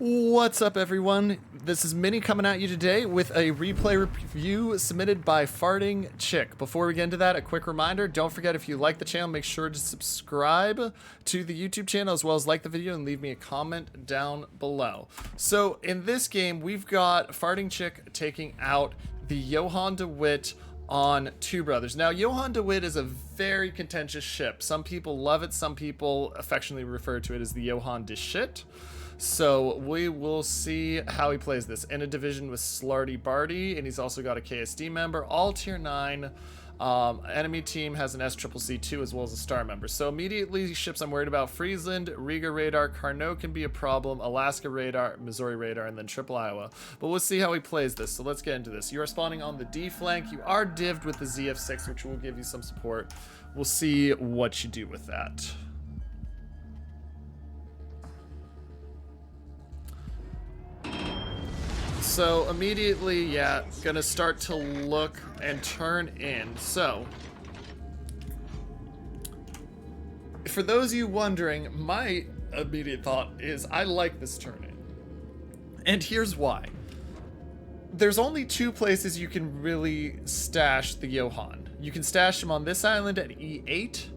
What's up, everyone? This is Minnie coming at you today with a replay review submitted by Farting Chick. Before we get into that, a quick reminder, don't forget if you like the channel, make sure to subscribe to the YouTube channel as well as like the video and leave me a comment down below. So in this game, we've got Farting Chick taking out the Johan de Witt on Two Brothers. Now, Johan de Witt is a very contentious ship. Some people love it, some people affectionately refer to it as the Johan de Shit. So we will see how he plays this. In a division with Slarty Barty, and he's also got a KSD member, all tier 9. Enemy team has an SCCC2 as well as a star member. So immediately, ships I'm worried about: Friesland, Riga radar, Carnot can be a problem, Alaska radar, Missouri radar, and then Triple Iowa. But we'll see how he plays this. So let's get into this. You are spawning on the D flank. You are divved with the ZF6, which will give you some support. We'll see what you do with that. So immediately, yeah, gonna start to look and turn in. So, for those of you wondering, my immediate thought is I like this turn in. And here's why. There's only two places you can really stash the Johan. You can stash him on this island at E8,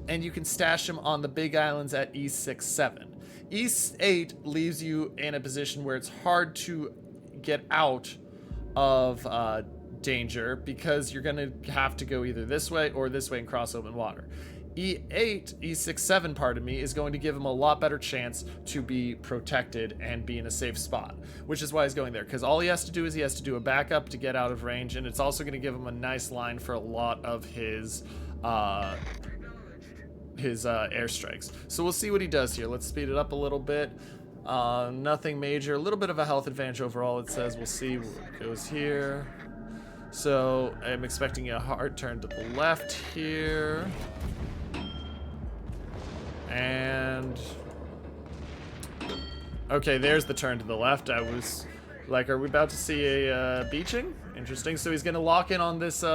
and you can stash him on the big islands at E6-7. E8 leaves you in a position where it's hard to get out of danger because you're gonna have to go either this way or this way and cross open water. E6-7, pardon me, is going to give him a lot better chance to be protected and be in a safe spot, which is why he's going there, because all he has to do is he has to do a backup to get out of range, and it's also going to give him a nice line for a lot of his airstrikes. So we'll see what he does here. Let's speed it up a little bit. Nothing major, a little bit of a health advantage overall, it says. We'll see what goes here. So I'm expecting a hard turn to the left here. And okay, there's the turn to the left. I was like, are we about to see a beaching? Interesting. So he's gonna lock in on this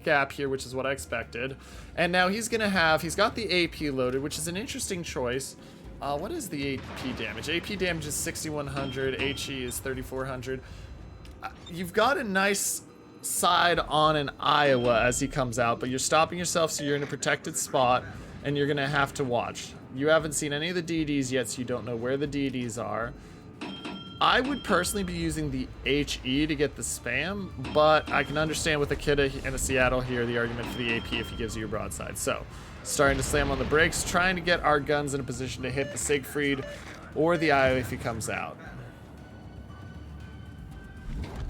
gap here, which is what I expected. And now he's got the AP loaded, which is an interesting choice. What is the AP damage? AP damage is 6,100, HE is 3,400. You've got a nice side on an Iowa as he comes out, but you're stopping yourself, so you're in a protected spot, and you're gonna have to watch. You haven't seen any of the DDs yet, so you don't know where the DDs are. I would personally be using the HE to get the spam, but I can understand with a Kidda and a Seattle here, the argument for the AP if he gives you a broadside. So, starting to slam on the brakes, trying to get our guns in a position to hit the Siegfried or the Iowa if he comes out.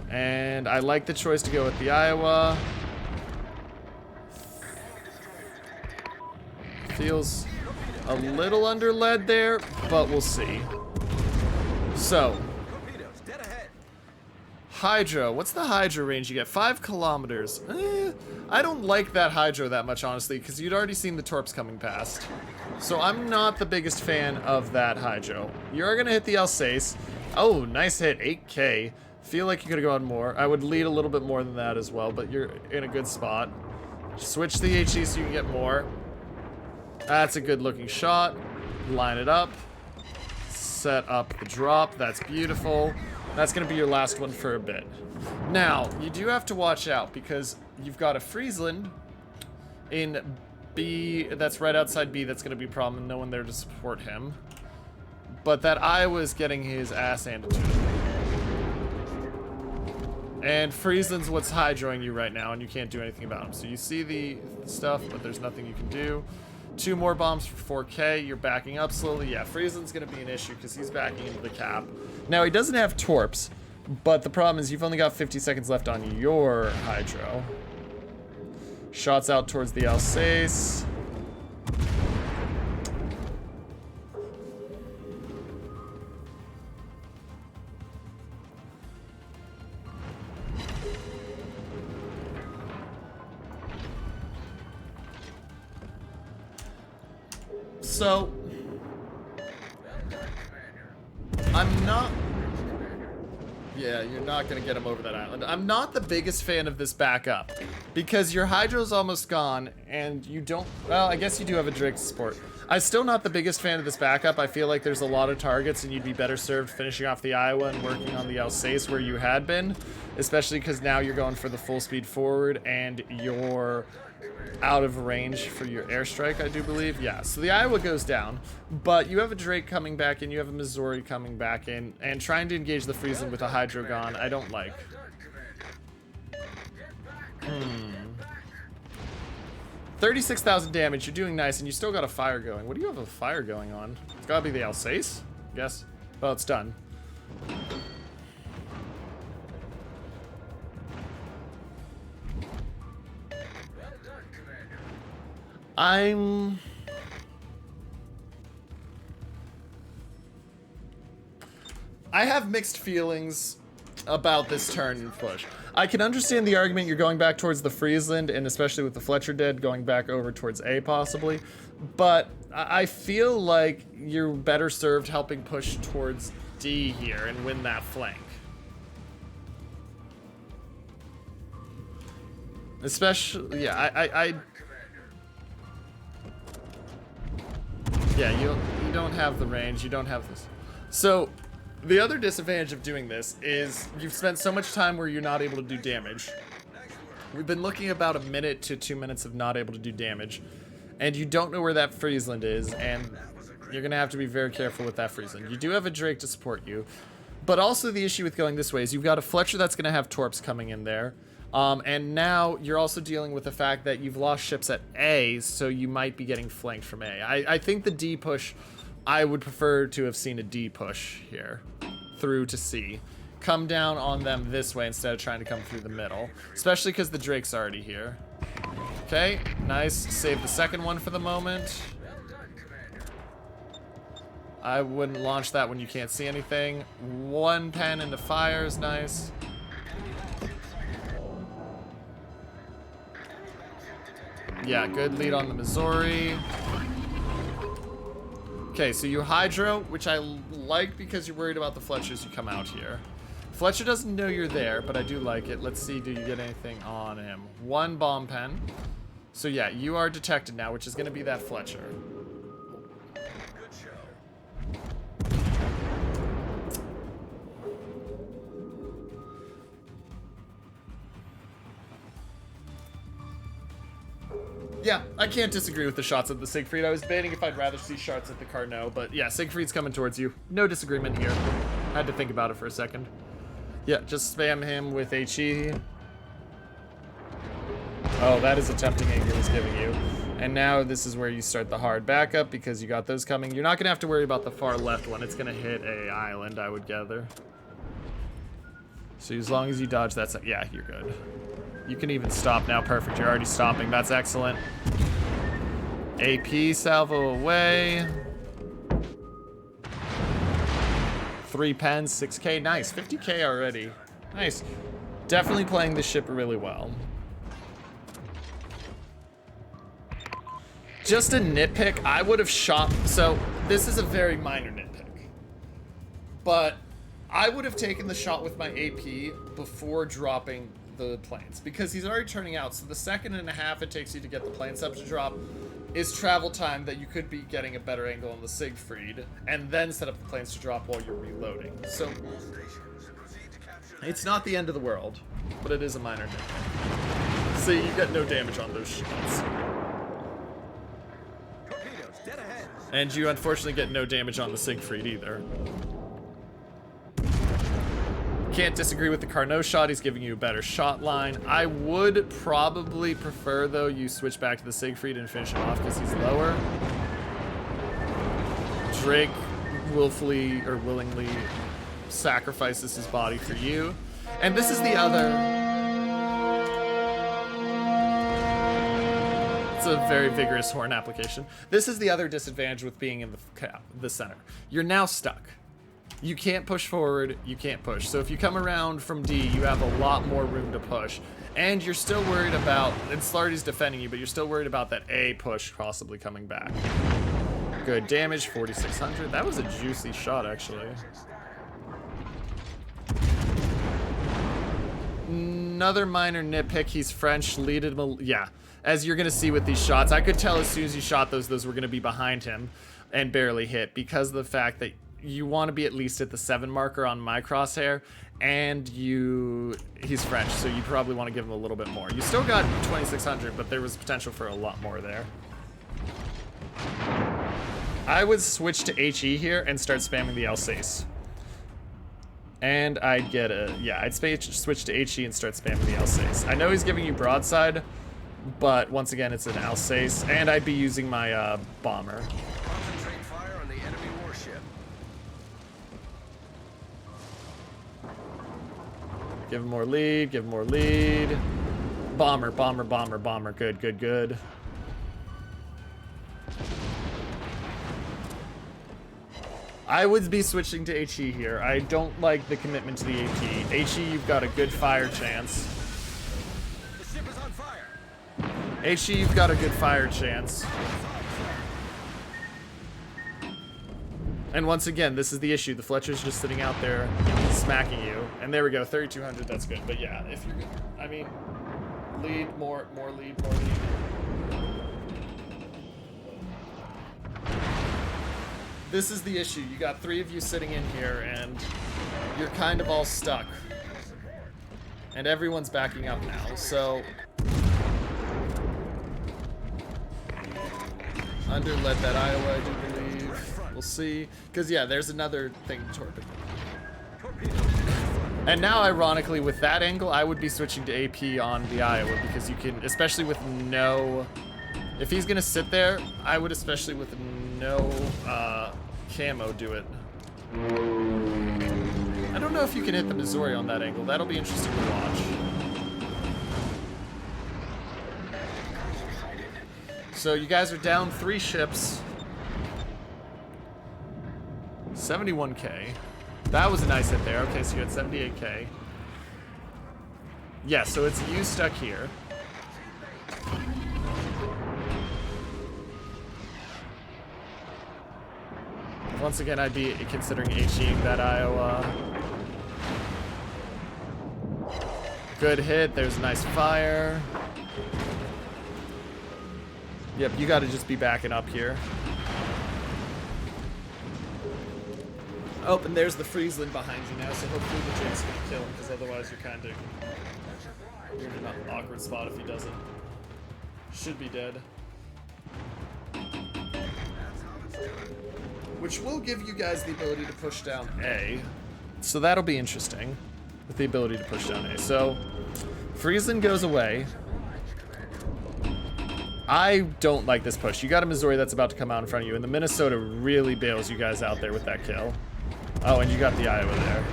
And I like the choice to go with the Iowa. Feels a little under lead there, but we'll see. So, Hydro. What's the Hydro range you get? 5 kilometers. I don't like that Hydro that much, honestly, because you'd already seen the Torps coming past. So I'm not the biggest fan of that Hydro. You're going to hit the Alsace. Oh, nice hit. 8K. Feel like you could have gone more. I would lead a little bit more than that as well, but you're in a good spot. Switch the HE so you can get more. That's a good looking shot. Line it up. Set up the drop. That's beautiful. That's going to be your last one for a bit. Now, you do have to watch out because you've got a Friesland in B that's right outside B that's going to be a problem and no one there to support him. But that Iowa's getting his ass handed to him. And Friesland's what's hydroing you right now and you can't do anything about him. So you see the stuff, but there's nothing you can do. 2 more bombs for 4K. You're backing up slowly. Yeah, Friesland's going to be an issue because he's backing into the cap. Now, he doesn't have Torps, but the problem is you've only got 50 seconds left on your Hydro. Shots out towards the Alsace. So, Yeah, you're not going to get him over that island. I'm not the biggest fan of this backup because your hydro's almost gone and you don't... Well, I guess you do have a Drake support. I'm still not the biggest fan of this backup. I feel like there's a lot of targets and you'd be better served finishing off the Iowa and working on the Alsace where you had been, especially because now you're going for the full speed forward and you're out of range for your airstrike, I do believe. Yeah, so the Iowa goes down, but you have a Drake coming back in, you have a Missouri coming back in, and trying to engage the Friesland with a Hydro gone, I don't like. 36,000 damage, you're doing nice, and you still got a fire going. What do you have a fire going on? It's gotta be the Alsace, I guess. Well, it's done. I have mixed feelings about this turn and push. I can understand the argument you're going back towards the Friesland, and especially with the Fletcher dead, going back over towards A possibly, but I feel like you're better served helping push towards D here and win that flank. Especially, yeah, yeah, you don't have the range, you don't have this. So, the other disadvantage of doing this is you've spent so much time where you're not able to do damage. We've been looking about a minute to 2 minutes of not able to do damage, and you don't know where that Friesland is, and you're gonna have to be very careful with that Friesland. You do have a Drake to support you, but also the issue with going this way is you've got a Fletcher that's gonna have Torps coming in there. And now you're also dealing with the fact that you've lost ships at A, so you might be getting flanked from A. I think the D push, I would prefer to have seen a D push here through to C. Come down on them this way instead of trying to come through the middle, especially because the Drake's already here. Okay, nice. Save the second one for the moment. I wouldn't launch that when you can't see anything. One pen into fire is nice. Yeah, good lead on the Missouri. Okay, so you Hydro, which I like because you're worried about the Fletchers you come out here. Fletcher doesn't know you're there, but I do like it. Let's see, do you get anything on him? One bomb pen. So yeah, you are detected now, which is going to be that Fletcher. Yeah, I can't disagree with the shots at the Siegfried. I was debating if I'd rather see shots at the Carnot, but yeah, Siegfried's coming towards you. No disagreement here. Had to think about it for a second. Yeah, just spam him with HE. Oh, that is a tempting angle he's giving you. And now this is where you start the hard backup because you got those coming. You're not going to have to worry about the far left one. It's going to hit a island, I would gather. So as long as you dodge that, yeah, you're good. You can even stop now. Perfect. You're already stopping. That's excellent. AP salvo away. 3 pens, 6k. Nice. 50k already. Nice. Definitely playing this ship really well. Just a nitpick. I would have shot. So this is a very minor nitpick. But I would have taken the shot with my AP before dropping the planes because he's already turning out, so the 1.5 seconds it takes you to get the plane subs to drop is travel time that you could be getting a better angle on the Siegfried and then set up the planes to drop while you're reloading. So it's not the end of the world, but it is a minor nitpick. See, you get no damage on those shots. And you unfortunately get no damage on the Siegfried either. Can't disagree with the Carnot shot. He's giving you a better shot line. I would probably prefer, though, you switch back to the Siegfried and finish him off because he's lower. Drake willfully or willingly sacrifices his body for you. And this is the other... It's a very vigorous horn application. This is the other disadvantage with being in the center. You're now stuck. You can't push forward, you can't push. So if you come around from D, you have a lot more room to push. And you're still worried about, and Slarty's defending you, but you're still worried about that A push possibly coming back. Good damage, 4,600. That was a juicy shot, actually. Another minor nitpick, he's French, lead him, yeah. As you're gonna see with these shots, I could tell as soon as you shot those were gonna be behind him and barely hit because of the fact that you want to be at least at the 7 marker on my crosshair, and he's French, so you probably want to give him a little bit more. You still got 2,600, but there was potential for a lot more there. I would switch to HE here and start spamming the Alsace. And I'd get I'd switch to HE and start spamming the Alsace. I know he's giving you broadside, but once again, it's an Alsace, and I'd be using my bomber. Concentrate fire on the enemy warship. Give him more lead, give him more lead. Bomber, bomber, bomber, bomber. Good, good, good. I would be switching to HE here. I don't like the commitment to the AP. HE, you've got a good fire chance. The ship is on fire. HE, you've got a good fire chance. And once again, this is the issue. The Fletcher's just sitting out there smacking you. And there we go, 3,200, that's good. But yeah, if you're, I mean, lead, more lead, more lead. This is the issue. You got 3 of you sitting in here, and you're kind of all stuck. And everyone's backing up now, so... Underled that Iowa, I do believe. We'll see. Because, yeah, there's another thing torpedoing. And now, ironically, with that angle, I would be switching to AP on the Iowa, because you can, especially with no... If he's going to sit there, I would, especially with no camo, do it. I don't know if you can hit the Missouri on that angle. That'll be interesting to watch. So you guys are down 3 ships. 71k. That was a nice hit there. Okay, so you had 78k. Yeah, so it's you stuck here. Once again, I'd be considering HEing that Iowa. Good hit. There's a nice fire. Yep, you got to just be backing up here. Oh, and there's the Friesland behind you now, so hopefully the Jake's going to kill him, because otherwise you're kind of... You're in an awkward spot if he doesn't. Should be dead. Which will give you guys the ability to push down A. So that'll be interesting, with the ability to push down A. So, Friesland goes away. I don't like this push. You got a Missouri that's about to come out in front of you, and the Minnesota really bails you guys out there with that kill. Oh, and you got the Iowa there.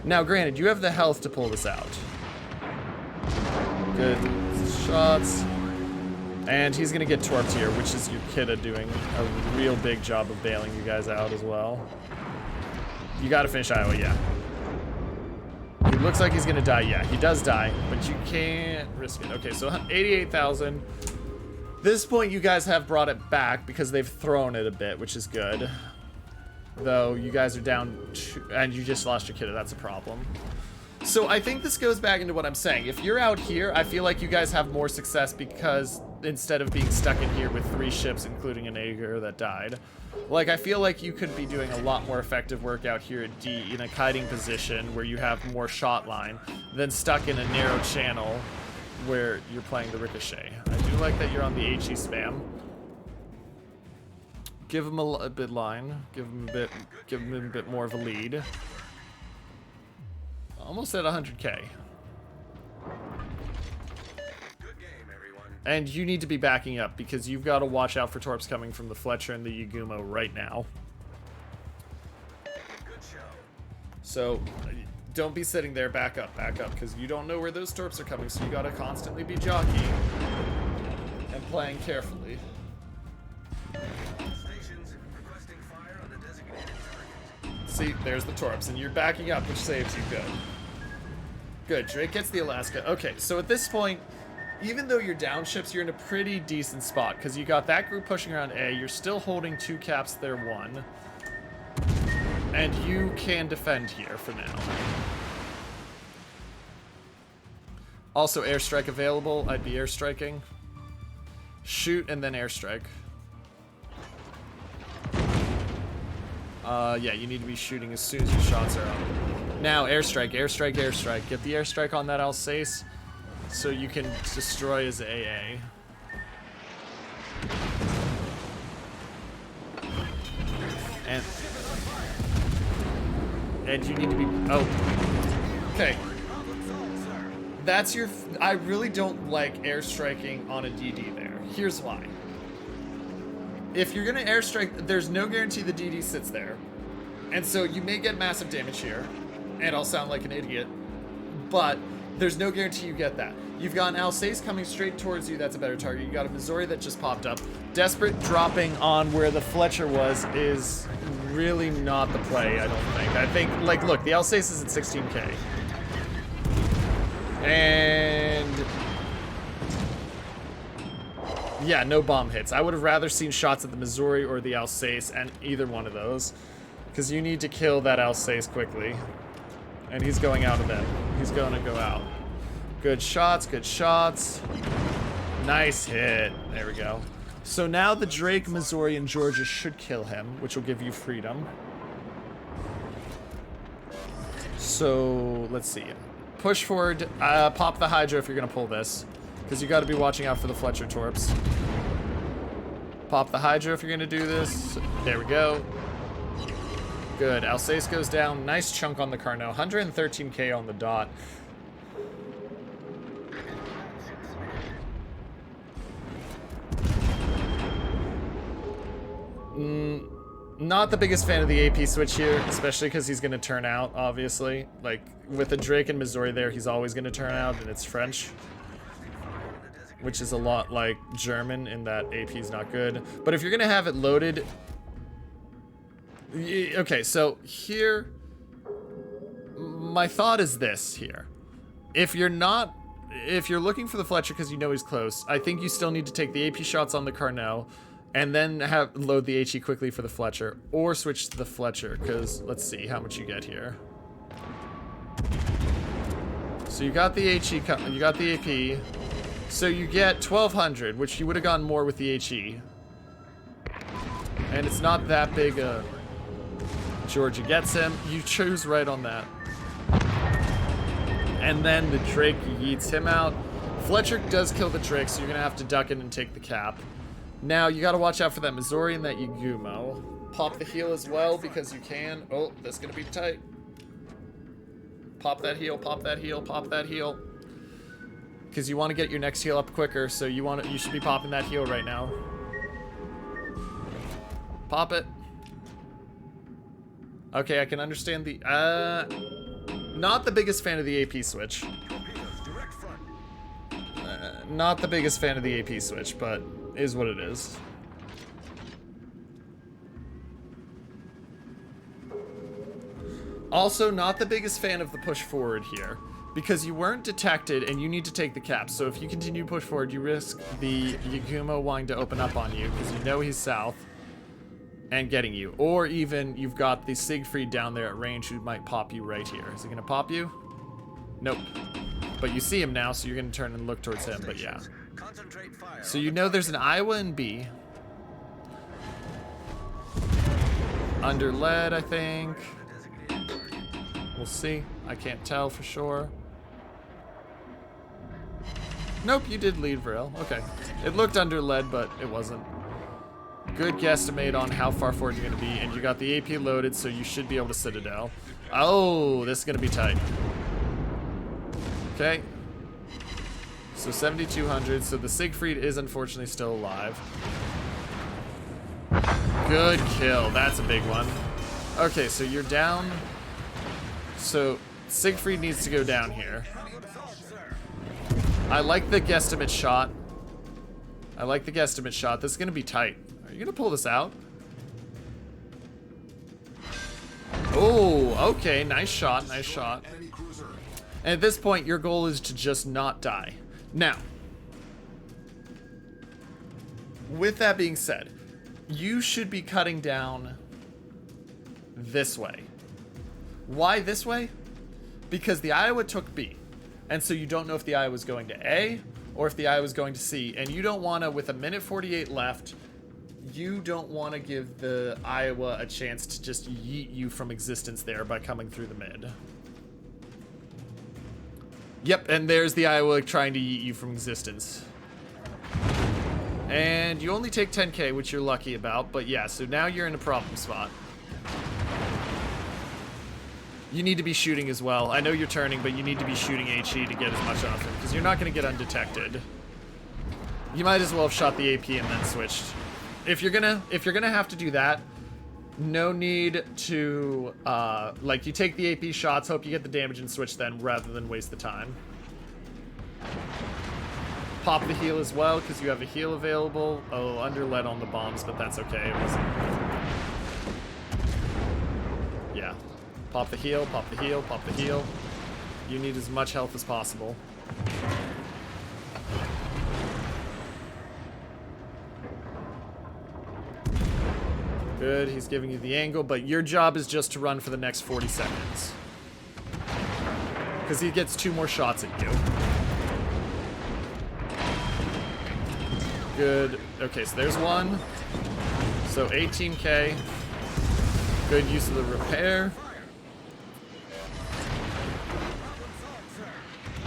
Now, granted, you have the health to pull this out. Good shots. And he's going to get torped here, which is your Kidda doing a real big job of bailing you guys out as well. You got to finish Iowa, yeah. He looks like he's going to die. Yeah, he does die, but you can't risk it. Okay, so 88,000. This point, you guys have brought it back because they've thrown it a bit, which is good. Though you guys are down, and you just lost your Kidda. That's a problem. So I think this goes back into what I'm saying. If you're out here, I feel like you guys have more success because instead of being stuck in here with 3 ships, including an Aegir that died, like I feel like you could be doing a lot more effective work out here at D in a kiting position where you have more shot line than stuck in a narrow channel where you're playing the ricochet. I do like that you're on the HE spam. Give him a bit line. Give him a bit more of a lead. Almost at 100k. Good game, everyone. And you need to be backing up because you've got to watch out for torps coming from the Fletcher and the Yagumo right now. Good show. So don't be sitting there, back up, because you don't know where those torps are coming, so you got to constantly be jockeying and playing carefully. Stations requesting fire on the designated target. See, there's the torps, and you're backing up, which saves you. Good. Good, Drake gets the Alaska. Okay, so at this point, even though you're down ships, you're in a pretty decent spot, because you got that group pushing around A, you're still holding 2 caps there, 1. And you can defend here for now. Also, airstrike available. I'd be airstriking. Shoot and then airstrike. Yeah, you need to be shooting as soon as your shots are up. Now, airstrike, airstrike, airstrike. Get the airstrike on that Alsace so you can destroy his AA. And you need to be... Oh. Okay. That's your... I really don't like airstriking on a DD there. Here's why. If you're going to airstrike, there's no guarantee the DD sits there. And so you may get massive damage here. And I'll sound like an idiot. But there's no guarantee you get that. You've got an Alsace coming straight towards you. That's a better target. You got a Missouri that just popped up. Desperate dropping on where the Fletcher was is really not the play, I don't think. I think, like, look, the Alsace is at 16k. And... yeah, no bomb hits. I would have rather seen shots at the Missouri or the Alsace and either one of those. Because you need to kill that Alsace quickly. And he's going out of them. He's going to go out. Good shots, good shots. Nice hit. There we go. So now the Drake, Missouri, and Georgia should kill him, which will give you freedom. So, let's see. Push forward. Pop the Hydra if you're going to pull this. Because you got to be watching out for the Fletcher Torps. Pop the Hydra if you're going to do this. There we go. Good. Alsace goes down. Nice chunk on the Carnot. 113k on the dot. Not the biggest fan of the AP switch here, especially because he's going to turn out, obviously. Like, with the Drake and Missouri there, he's always going to turn out, and it's French. Which is a lot like German in that AP's not good. But if you're going to have it loaded... okay, so here... my thought is this here. If you're looking for the Fletcher because you know he's close, I think you still need to take the AP shots on the Carnot and then load the HE quickly for the Fletcher, or switch to the Fletcher, because let's see how much you get here. So you got the HE, you got the AP, so you get 1200, which you would have gotten more with the HE. And it's not that big a... Georgia gets him. You choose right on that. And then the Drake yeets him out. Fletcher does kill the Drake, so you're going to have to duck in and take the cap. Now, you got to watch out for that Missouri and that Yagumo. Pop the heal as well, because you can. Oh, that's going to be tight. Pop that heal, pop that heal, pop that heal. Because you want to get your next heal up quicker, so you should be popping that heal right now. Pop it. Okay, I can understand the... not the biggest fan of the AP switch. Not the biggest fan of the AP switch, but is what it is. Also, not the biggest fan of the push forward here, because you weren't detected and you need to take the cap. So if you continue to push forward, you risk the Yagumo wanting to open up on you, because you know he's south and getting you. Or even you've got the Siegfried down there at range who might pop you right here. Is he gonna pop you? Nope. But you see him now, so you're gonna turn and look towards him, but yeah. So you know there's an Iowa and B. Under lead, I think. We'll see. I can't tell for sure. Nope, you did lead rail. Okay. It looked under lead, but it wasn't. Good guesstimate on how far forward you're going to be, and you got the AP loaded, so you should be able to Citadel. Oh, this is going to be tight. Okay. So 7,200. So the Siegfried is unfortunately still alive. Good kill. That's a big one. Okay, so you're down. So Siegfried needs to go down here. I like the guesstimate shot. I like the guesstimate shot. This is going to be tight. Are you going to pull this out? Oh, okay. Nice shot. Nice shot. And at this point, your goal is to just not die. Now, with that being said, you should be cutting down this way. Why this way? Because the Iowa took B. And so you don't know if the Iowa's going to A or if the Iowa's going to C. And you don't want to, with a minute 48 left, you don't want to give the Iowa a chance to just yeet you from existence there by coming through the mid. Yep, and there's the Iowa trying to yeet you from existence. And you only take 10k, which you're lucky about, but yeah, so now you're in a problem spot. You need to be shooting as well. I know you're turning, but you need to be shooting HE to get as much off him, because you're not going to get undetected. You might as well have shot the AP and then switched. If you're gonna have to do that, no need to like, you take the AP shots, hope you get the damage and switch then, rather than waste the time. Pop the heal as well, because you have a heal available. Oh, underlet on the bombs, but that's okay. It wasn't. Yeah. Pop the heal, pop the heal, pop the heal. You need as much health as possible. Good, he's giving you the angle, but your job is just to run for the next 40 seconds. Because he gets 2 more shots at you. Good. Okay, so there's one. So 18k. Good use of the repair.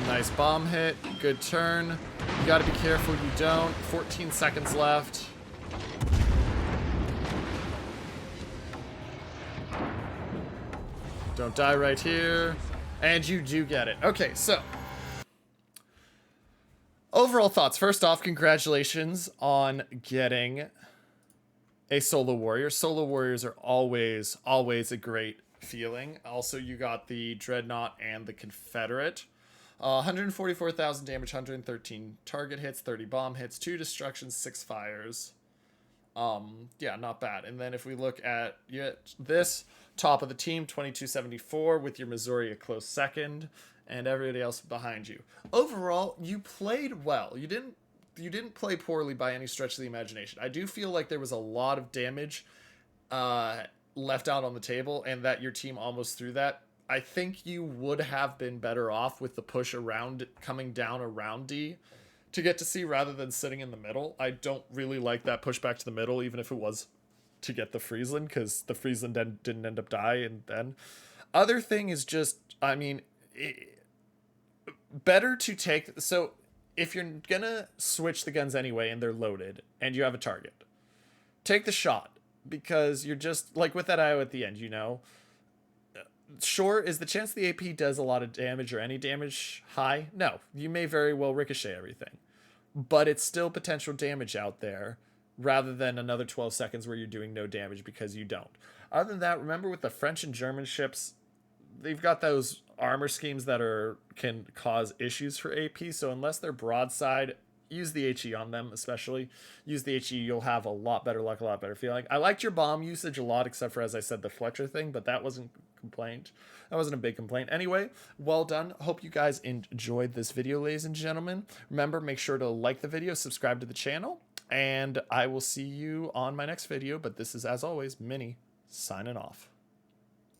Nice bomb hit. Good turn. You gotta be careful you don't. 14 seconds left. Don't die right here. And you do get it. Okay, so. Overall thoughts. First off, congratulations on getting a Solo Warrior. Solo Warriors are always a great feeling. Also, you got the Dreadnought and the Confederate. 144,000 damage, 113 target hits, 30 bomb hits, 2 destructions, 6 fires. Yeah, not bad. And then if we look at this, top of the team, 2274, with your Missouri a close second, and everybody else behind you. Overall, you played well. You didn't play poorly by any stretch of the imagination. I do feel like there was a lot of damage left out on the table, and that your team almost threw that. I think you would have been better off with the push around, coming down around D to get to C rather than sitting in the middle. I don't really like that push back to the middle, even if it was to get the Friesland, because the Friesland didn't end up dying then. Other thing is just, I mean, better to take, so if you're gonna switch the guns anyway and they're loaded and you have a target, take the shot, because you're just, like with that IO at the end, you know, sure, is the chance the AP does a lot of damage or any damage high? No, you may very well ricochet everything, but it's still potential damage out there rather than another 12 seconds where you're doing no damage because you don't. Other than that, remember with the French and German ships, they've got those armor schemes that can cause issues for AP, so unless they're broadside, use the HE on them, especially. Use the HE, you'll have a lot better luck, a lot better feeling. I liked your bomb usage a lot, except for, as I said, the Fletcher thing, but that wasn't a complaint. That wasn't a big complaint. Anyway, well done. Hope you guys enjoyed this video, ladies and gentlemen. Remember, make sure to like the video, subscribe to the channel, and I will see you on my next video, but this is, as always, Mini, signing off.